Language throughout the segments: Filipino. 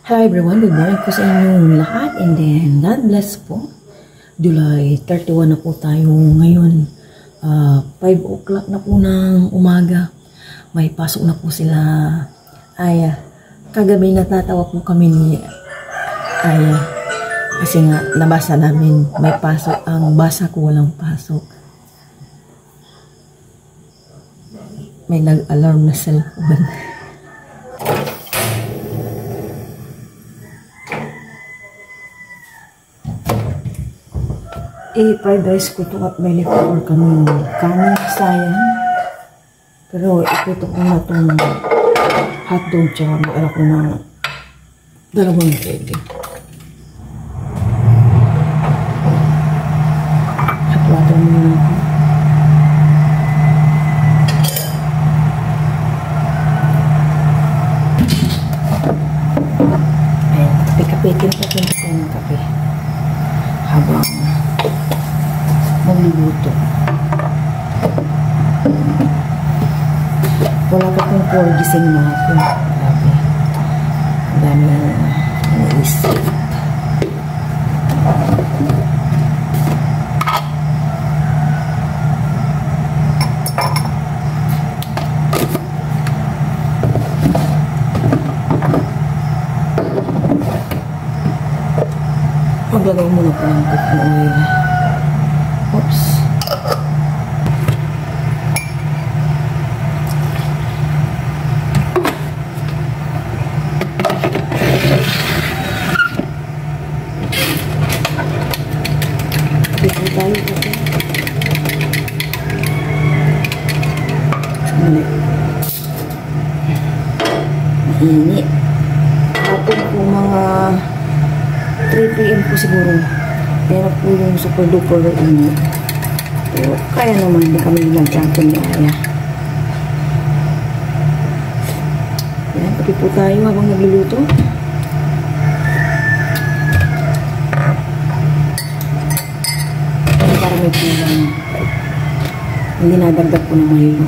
Hello everyone, good morning po sa inyong lahat and then God bless po. July 31 na po tayo ngayon. 5 o'clock na po ng umaga. May pasok na po sila. Kagabi natatawa po kami ni Aya. Kasi nga nabasa namin may pasok. Ang basa ko walang pasok. May nag-alarm na cellphone. Fried rice ko to at may liquor kami kanin, sayang. Pero ito ko na itong hotdog tsaka mag-alak ko na 2 kg. Hot water muna ako. Ayan, kape-kape. Tinta ng kape. Habang magluluto. Wala pa kong 4 gising na ako. Grabe. Ang dami na naisip. Maglagay muna po ng cooking oil. Oops. Dito tayo kasi. Mainit. Hapon po mga 3 PM po siguro. Pero po yung super duper init. Pero kaya naman, hindi kami nag-champion na kaya. Yan, kape po tayo habang nagluluto. Para may pilang. Hindi nadagdag po na mahilo.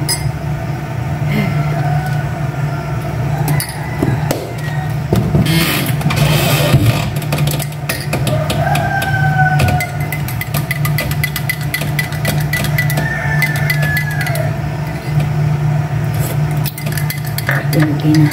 Okay na.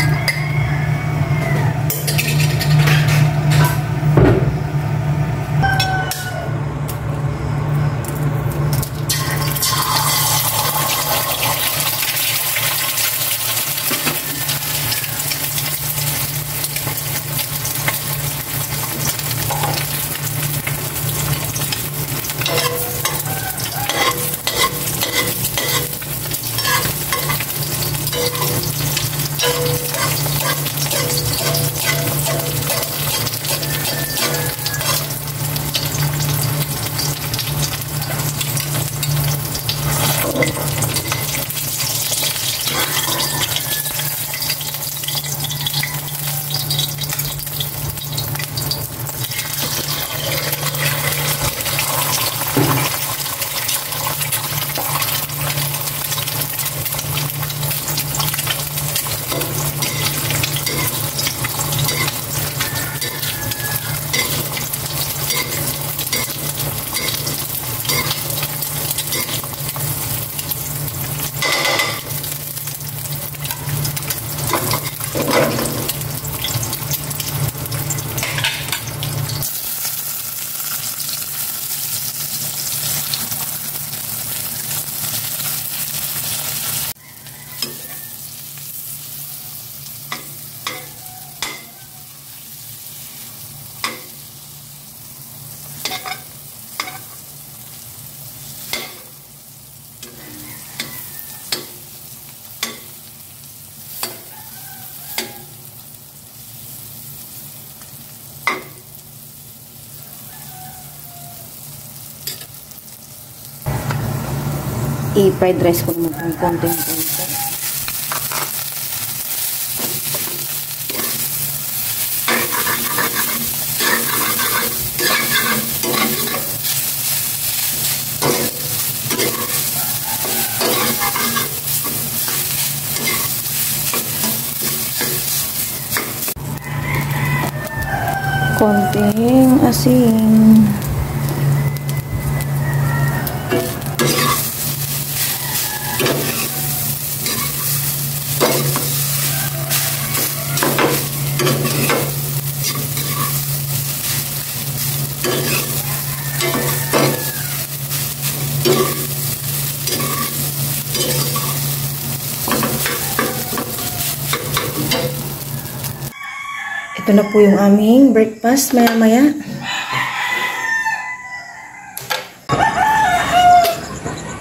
I-fried rice ko naman kung konti-konti. Konting asin. Ito na po yung aming breakfast maya-maya.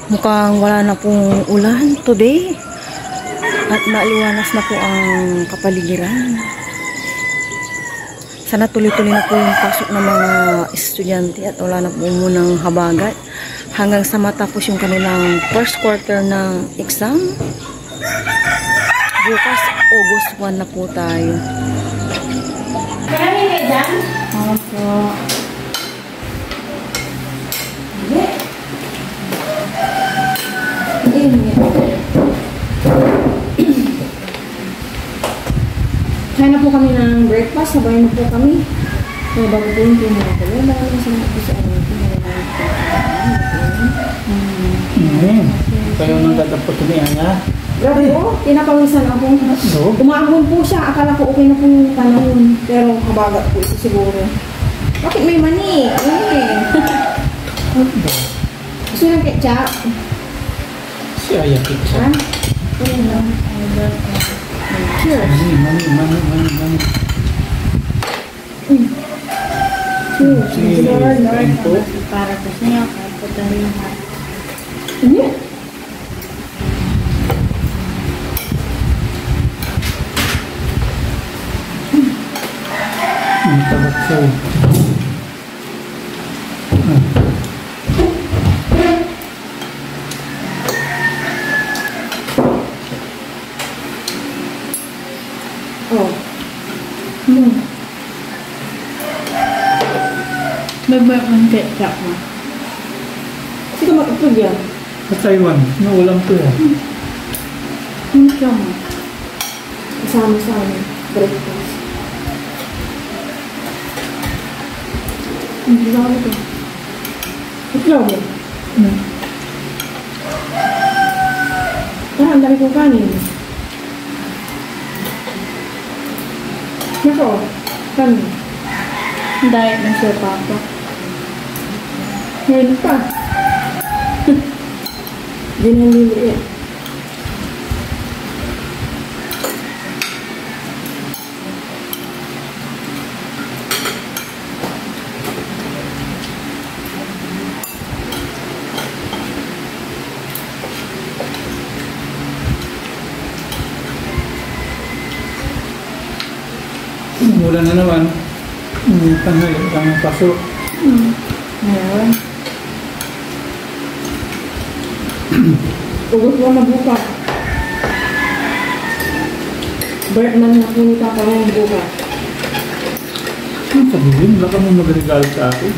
Mukhang wala na pong ulan today. At maliwanas na po ang kapaligiran. Sana tuloy-tuloy na po yung pasok ng mga estudyante at wala na po munang habagat hanggang sa matapos yung kanilang first quarter ng exam. Bukas, August 1 na po tayo. Kaya may dyan? Opo. Kaya na po kami ng breakfast. Sabay na po kami. Kaya bago po yung pinagkalo. Lalo sa mga po sa ano. Kayo nang tatapos niya nga. Grabe po. Tinapawisan ako. Umahon po siya. Akala ko okay na po yung panahon. Pero kabaga po ito siguro. Bakit may mani? Gusto ng ketchup? Si Aya Pizza. Ha? Ano lang? Cheers. Mani. Cheers. Sige, kain po. Para po sa inyo. Kaya po tayo lahat. Ano? Ang tabak sa'yo. Oh. Bebek ng ketchup mo. Sige mag-ipod yan. Sa Taiwan, naulam to yan. Ang siya mo. Kasama sa amin. Breakfast. Ang siya mo ito. Iklaw mo. Parang ang dami kong kanin. Nako. Kanin. Diet ng Sir Papa. Ngayon pa. Di na niliit. Mula na naman. Tanghal, ang pasok. Ngayon. Ugot mo na buka. Bertman na punita pa ng buka. Ang sabihin, wala ka mo magregalo sa akin.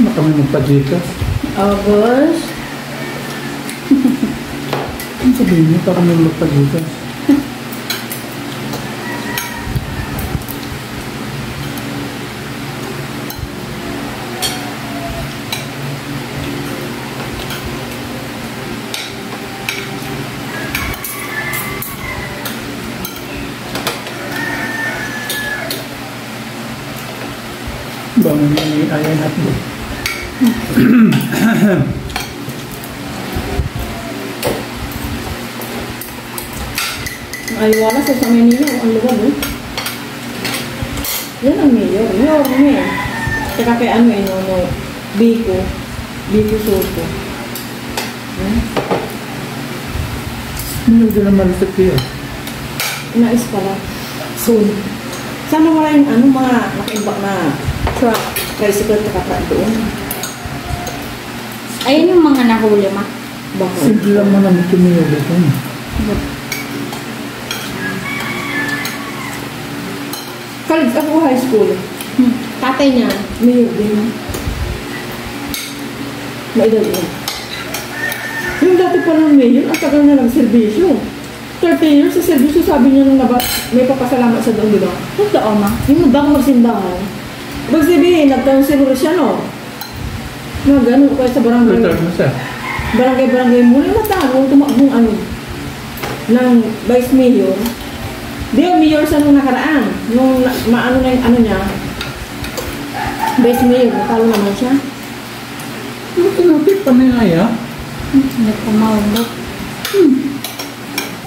Wala kami magpa-jikas. August. Ang sabihin, wala kami magpa-jikas. Bangun ni ayah hati. Ay, wala sa Manila. Ang lugar, eh. Yan ang mayor. Mayor. Tsaka kay ano, no, Biko. Biko Soto. Hindi na malisip kayo. Nais pala. Soon. Sana wala yung ano, mga nakaimbak na truck, tricycle, truck doon. Ayun yung mga nahuli ma. Bakit? Simple lang mo naman tumiyog ito. College ako high school. Tatay niya, mayor din. Maedad niya. Yung dati pa ng mayor, ang tagal na lang serbisyo. 13 years sa service, sabi niya nung may papasalamat sa doon, di ba? Totoo, ma. Yung bago magsindahan. Ibig sabihin, nagkaunsilor siya, no? Na gano'n kaya sa barangay. Return mo siya. Barangay mo. Yung matawag, tumakbong ano, ng vice mayor. Di yung mayor sa nung nakaraan. Nung maano na yung ano niya, vice mayor, natalo naman siya. Ano tinapit pa na yung Aya? Hindi ko maulog.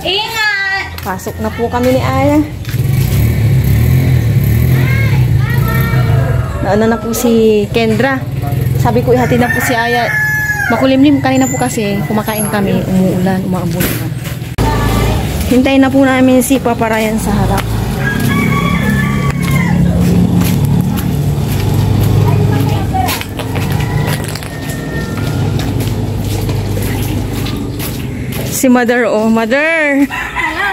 Ingat! Pasok na po kami ni Aya. Nauna na po si Kendra. Sabi ko ihatid na po si Aya. Makulimlim kanina po kasi kumakain kami, umuulan, umaambon pa. Hintayin na po namin si Papa Ryan sa harap. Si Mother, oh, Mother! Hello!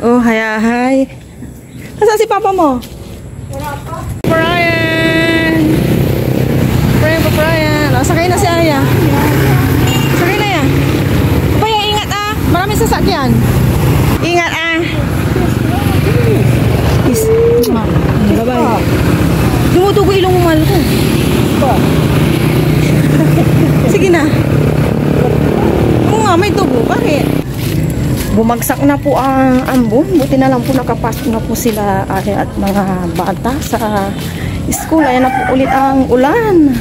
Oh, hi. Nasaan si Papa mo? Brian! Brian! Oh, sakay na si Aya. Sakay na yan. Paya, ingat ah. Maraming sasakyan. Ingat ah. Peace. Bye-bye. Dumutugo ilong mo, mahal ko. Sige na. Oo nga, may tubo. Bakit? Bumagsak na po ang ambon. Buti na lang po nakapasok na po sila at mga bata sa school. Ayan na po ulit ang ulan.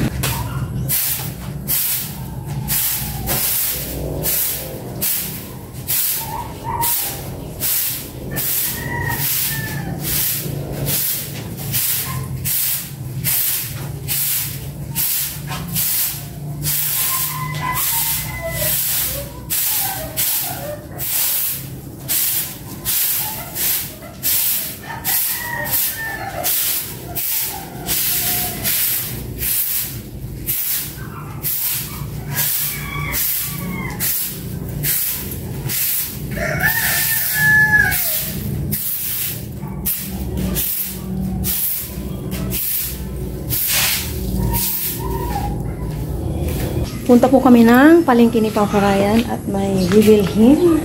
Punta po kami ng palengke ni Papa Ryan at may bibilhin.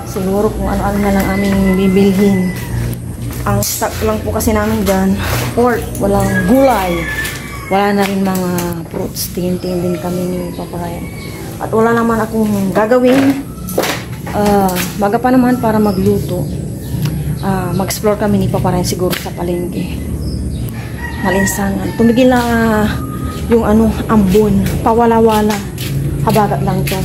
Siguro kung ano-ano na lang aming bibilhin. Ang stock lang po kasi namin dyan, pork, walang gulay. Wala na rin mga fruits. Tingin-tingin din kami ni Papa Ryan. At wala naman akong gagawin. Maga pa naman para magluto. Mag-explore kami ni Papa Ryan siguro sa palengke. Malinsangan. Tumigil na yung ano, ambon. Pawala-wala. Habagat lang to.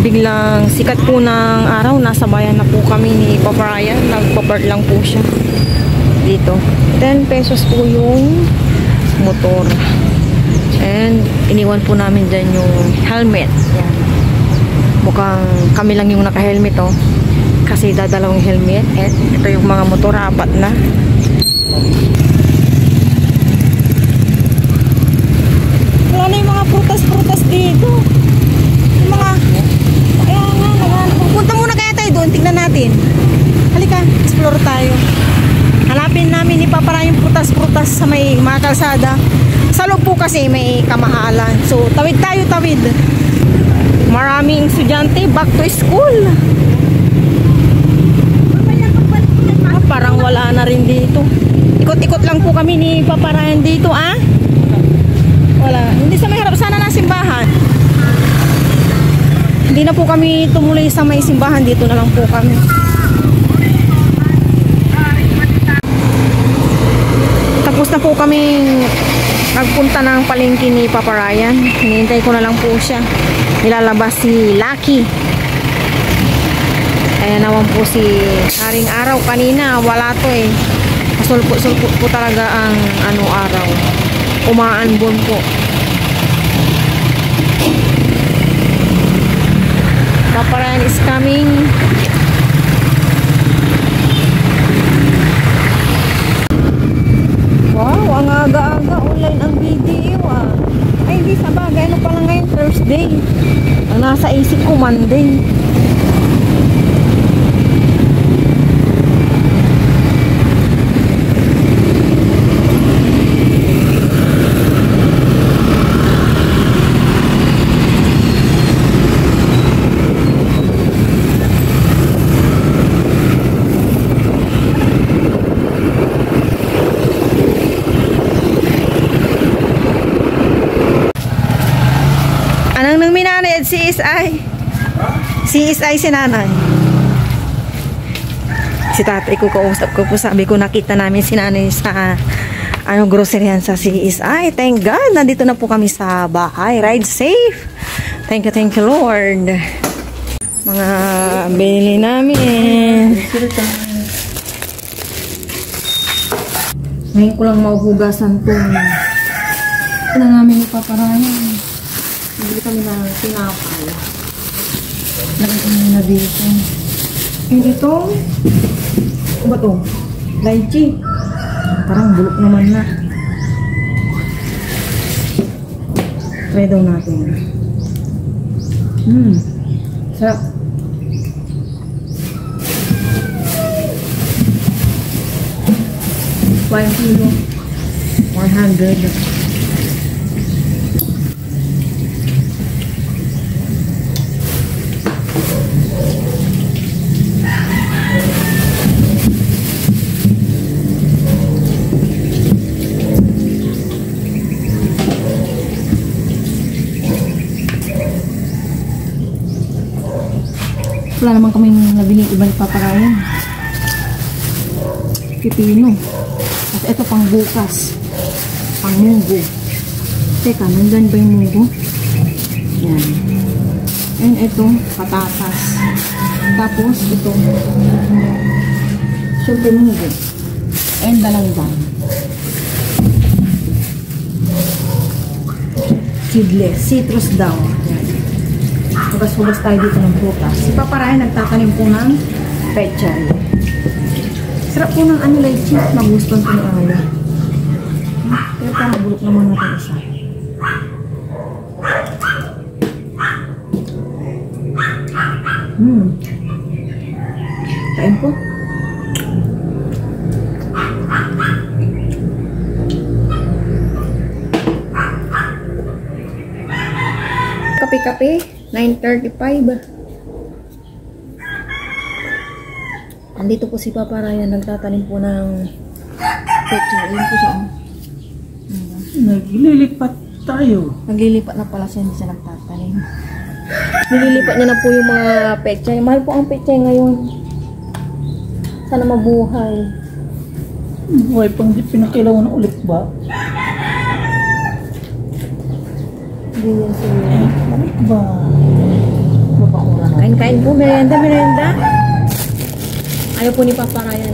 Biglang sikat po ng araw. Nasa bayan na po kami ni Papa Ryan. Nagpa-park lang po siya dito. 10 pesos po yung motor. And iniwan po namin dyan yung helmet. Yan. Mukhang kami lang yung naka-helmet, oh. Kasi dadalawang helmet. And ito yung mga motor, 4 na. Wala na yung mga prutas-prutas dito. Yung mga... Ayan nga. Punta muna kaya tayo doon. Tignan natin. Halika, explore tayo. Hanapin namin ni Papa Ryan yung prutas-prutas sa may mga kalsada. Sa loob po kasi may kamahalan. So, tawid tayo, tawid. Maraming estudyante back to school. Parang wala na rin dito. Ikot-ikot lang po kami ni Papa Ryan dito, ah? Wala. Hindi sa may harap sana na simbahan. Hindi na po kami tumuloy sa may simbahan. Dito na lang po kami. Tapos na po kami nagpunta ng palengke ni Papa Ryan. Hinihintay ko na lang po siya. Nilalabas si Lucky. Ayan naman po si Haring Araw. Kanina wala to eh. Sulpot-sulpot po talaga ang ano araw. Umaanbon po. Papa Ryan is coming. Wow, ang aga-aga. Online ang video, ah. Ay, hindi sa bagay. Ano pala ngayon? Thursday. Ang nasa isip ko, Monday. CSI. CSI si nanay. Si tatay ko kausap ko po. Sabi ko nakita namin si nanay sa groceryan sa CSI. Thank God. Nandito na po kami sa bahay. Ride safe. Thank you Lord. Mga binili namin. Ngayon ko lang mauhugasan to. Ito na namin ipaparayan. Bili kami ng tinapay. Lagay ko na dito. And ito, ano ba ito? Lychee. Parang bulok naman na. Try daw natin. Sarap. $1 kilo. 100. Wala naman kaming nabili ibang paparayan. Pipino. At ito pang bukas. Pang munggo. Teka, nandun ba yung munggo? Yan. And ito, patatas. Tapos, ito. Siyempre munggo. And dalanggang. Seedless. Citrus daw. Yan. Hugas-hugas tayo dito ng prutas. Si Paparayan nagtatanim po ng pechay. Sarap po ng lychee. Magustuhan po ni Aya. Pero parang bulok naman natin isa. Kain po. Kape-kape. 9:35. Andito po si Paparayan, nagtatanim po ng pechay. Ayun po siya. Naglilipat tayo. Naglilipat na pala siya, hindi siya nagtatanim. Nililipat niya na po yung mga pechay. Mahal po ang pechay ngayon. Sana mabuhay. Buhay pang di pinakilawan ulit ba? Hindi yan siya. Ulit ba? Kain-kain po, merienda. Ayaw po ni Paparayan.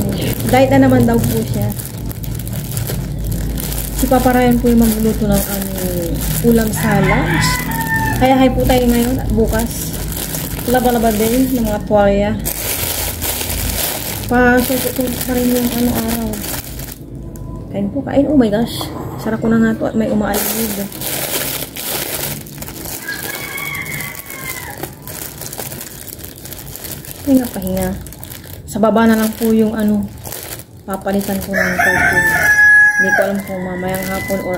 Diet na naman daw po siya. Si Paparayan po yung magluluto ng ulam sa lunch. Kaya hay po tayo ngayon at bukas. Laba-laba din ng mga tuwalya. Pasutot pa rin yung araw. Kain po, kain. Oh my gosh. Sarap ko na nga to at may umaalig. Pahinga. Sa baba na lang po yung papalitan ko ng curtain. Hindi ko alam kung mamayang hapon or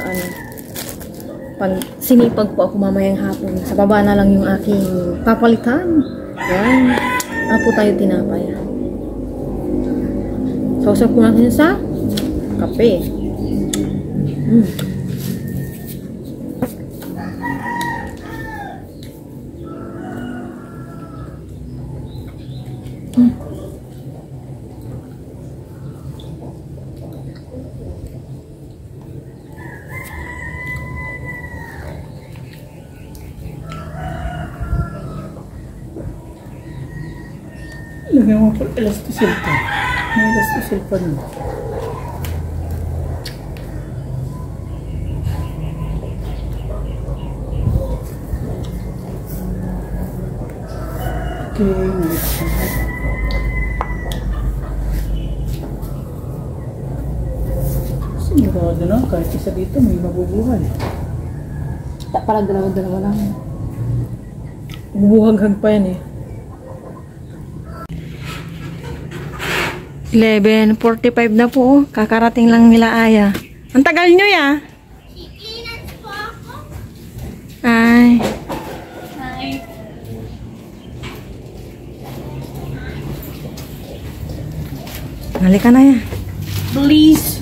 pag sinipag po ako mamayang hapon. Sa baba na lang yung aking papalitan. Yan. Po tayo tinapay. Sausap ko natin sa kape. Lagyan mo po elasticil pa. May elasticil pa nun. Okay, sigurado na, kahit isa dito may mabubuhay. Parang dalawa lang. Bubuhag-hag pa yan eh. 11:45 na po. Kakarating lang nila Aya. Ang tagal nyo ya. Ay. Halika na ya. Please.